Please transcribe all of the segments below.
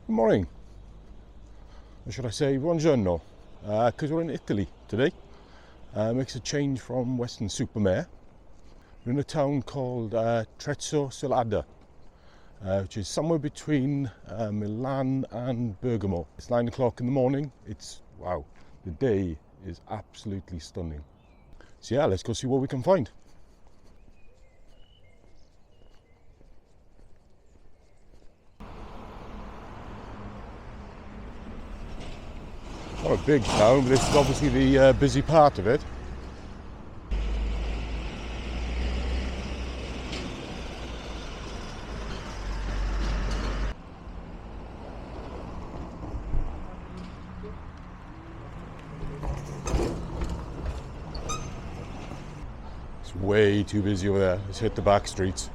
Good morning, or should I say buongiorno, because we're in Italy today. Makes a change from Western Supermare. We're in a town called Trezzo sull'Adda, which is somewhere between Milan and Bergamo. It's 9 o'clock in the morning. Wow, the day is absolutely stunning. So yeah, let's go see what we can find. Not a big town, but this is obviously the busy part of it. It's way too busy over there. Let's hit the back streets.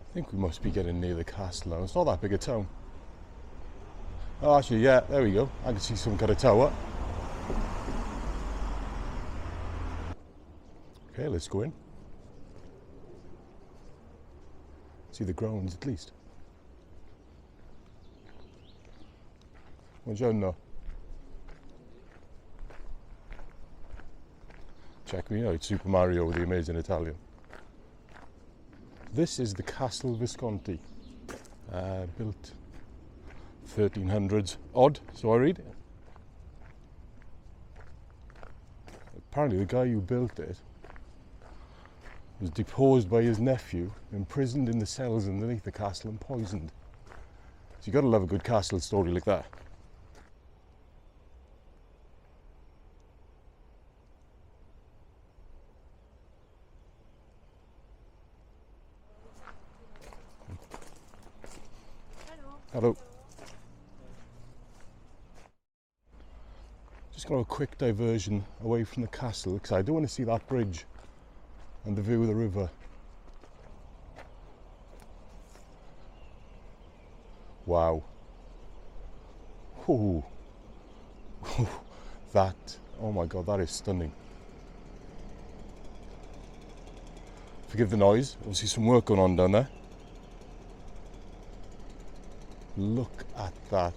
I think we must be getting near the castle now. It's not that big a town. Oh, actually, yeah, there we go. I can see some kind of tower. Okay, let's go in. See the grounds at least. Buongiorno. Check me out, Super Mario with the amazing Italian. This is the Castello Visconteo, built 1300s odd, so I read. Apparently the guy who built it was deposed by his nephew, imprisoned in the cells underneath the castle and poisoned. So you gotta love a good castle story like that. Hello. Just got a quick diversion away from the castle because I do want to see that bridge and the view of the river. Wow. Ooh. Oh my god, that is stunning. Forgive the noise, obviously some work going on down there. Look at that.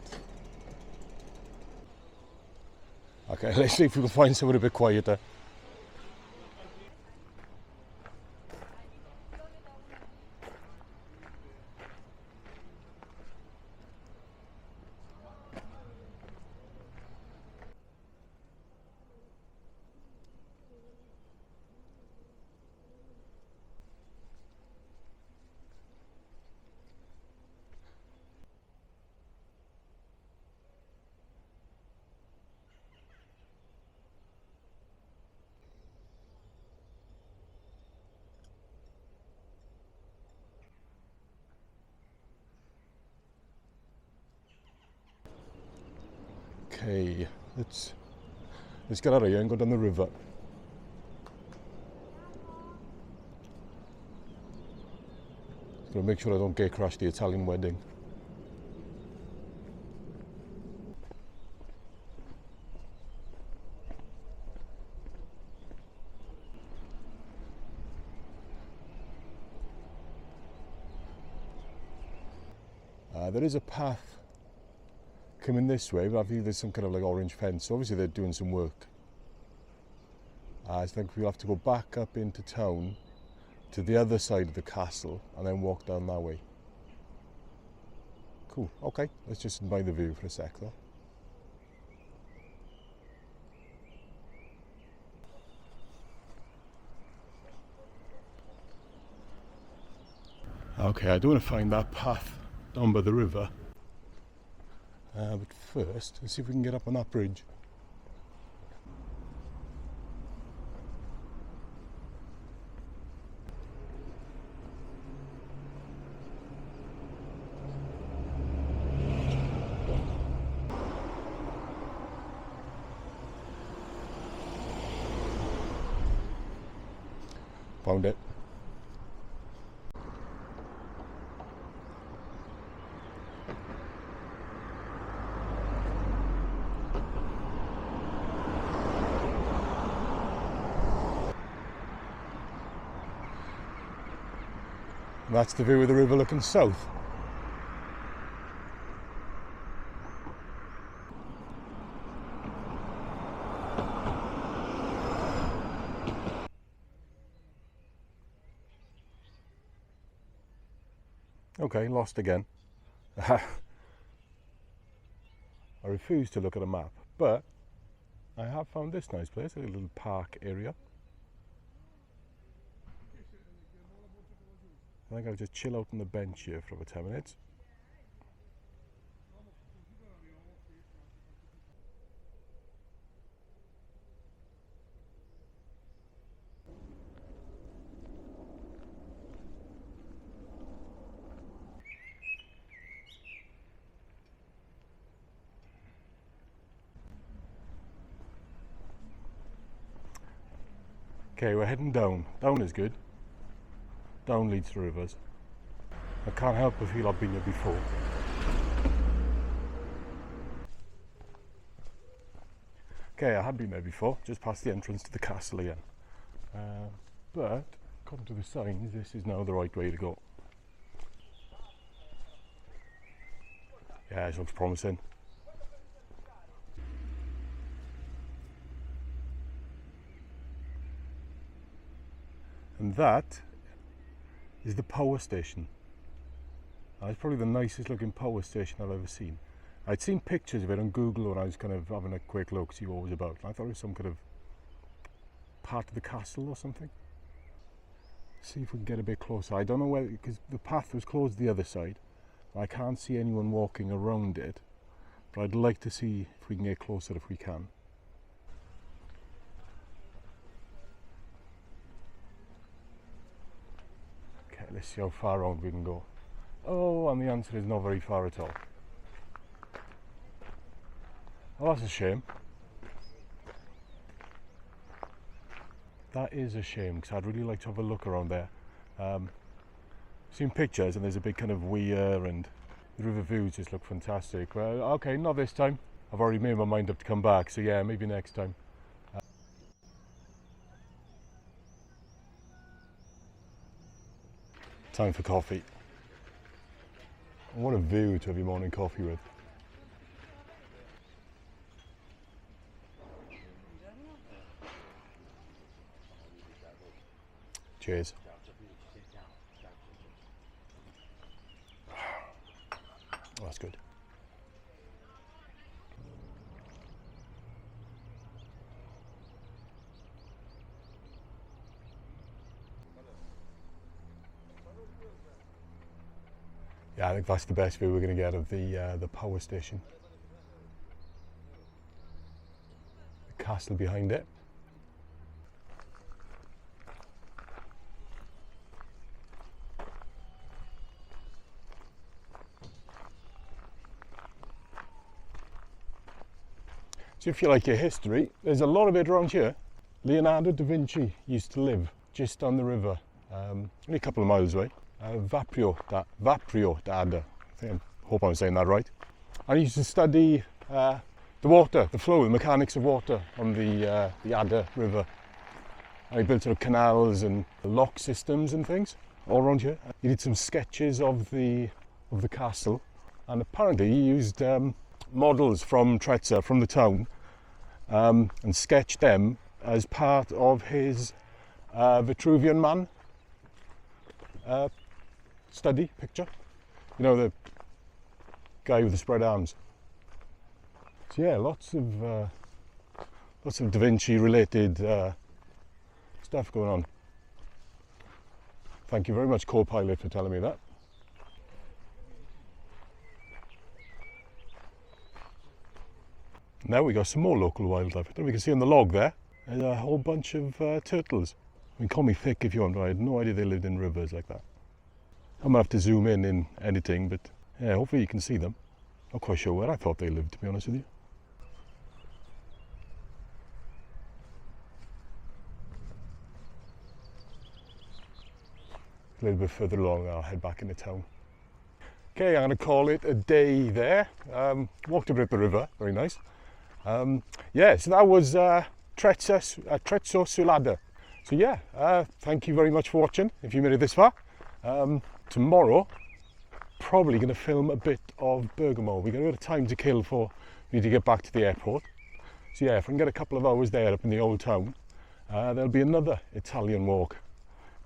Okay, let's see if we can find somewhere a bit quieter. Okay, let's get out of here and go down the river. Gotta make sure I don't gate crash the Italian wedding. There is a path coming this way, but I think there's some kind of like orange fence. So obviously they're doing some work. I think we'll have to go back up into town to the other side of the castle and then walk down that way. Cool, okay, let's just admire the view for a sec though. Okay, I do want to find that path down by the river. But first, let's see if we can get up on that bridge. Found it. And that's the view of the river looking south. Okay, lost again. I refuse to look at a map, but I have found this nice place, a little park area. I think I'll just chill out on the bench here for about 10 minutes. Okay, we're heading down. Down is good. Down leads to rivers. I can't help but feel I've been here before. Okay, I have been there before, just past the entrance to the castle again. But, according to the signs, this is now the right way to go. Yeah, this looks promising. And that is the power station. It's probably the nicest looking power station I've ever seen. I'd seen pictures of it on Google when I was kind of having a quick look, see what it was about. I thought it was some kind of part of the castle or something. See if we can get a bit closer. I don't know whether, because the path was closed the other side. I can't see anyone walking around it, but I'd like to see if we can get closer if we can. Okay, let's see how far around we can go. Oh, and the answer is not very far at all. Oh, that's a shame. That is a shame, because I'd really like to have a look around there. Seen pictures and there's a big kind of weir and the river views just look fantastic. Well, okay, not this time. I've already made my mind up to come back, so yeah, maybe next time. Time for coffee. What a view to have your morning coffee with. Cheers. Oh, that's good. Yeah, I think that's the best view we're going to get of the power station. The castle behind it. So if you like your history, there's a lot of it around here. Leonardo da Vinci used to live just on the river, only a couple of miles away. Vaprio da Adda. I hope I'm saying that right. And he used to study the water, the flow, the mechanics of water on the Adda River. And he built sort of canals and lock systems and things all around here. He did some sketches of the castle, and apparently he used models from Trezzo, from the town, and sketched them as part of his Vitruvian Man study picture. You know, the guy with the spread arms. So yeah, lots of Da Vinci related stuff going on. Thank you very much, co-pilot, for telling me that. Now we got some more local wildlife. I don't know if you can see on the log there, there's a whole bunch of turtles. I mean, call me thick if you want, but I had no idea they lived in rivers like that. I'm gonna have to zoom in editing, but yeah, hopefully you can see them. Not quite sure where I thought they lived, to be honest with you. A little bit further along, I'll head back into town. Okay, I'm going to call it a day there. Walked a bit up the river, very nice. Yeah, so that was Trezzo sull'Adda. So yeah, thank you very much for watching, if you made it this far. Tomorrow, probably going to film a bit of Bergamo. We've got a bit of time to kill for me to get back to the airport. So yeah, if I can get a couple of hours there up in the old town, there'll be another Italian walk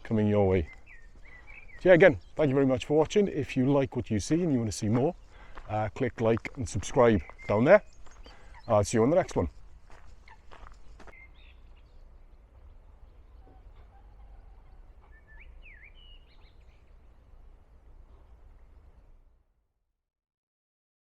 coming your way. So yeah, again, thank you very much for watching. If you like what you see and you want to see more, click like and subscribe down there. I'll see you on the next one.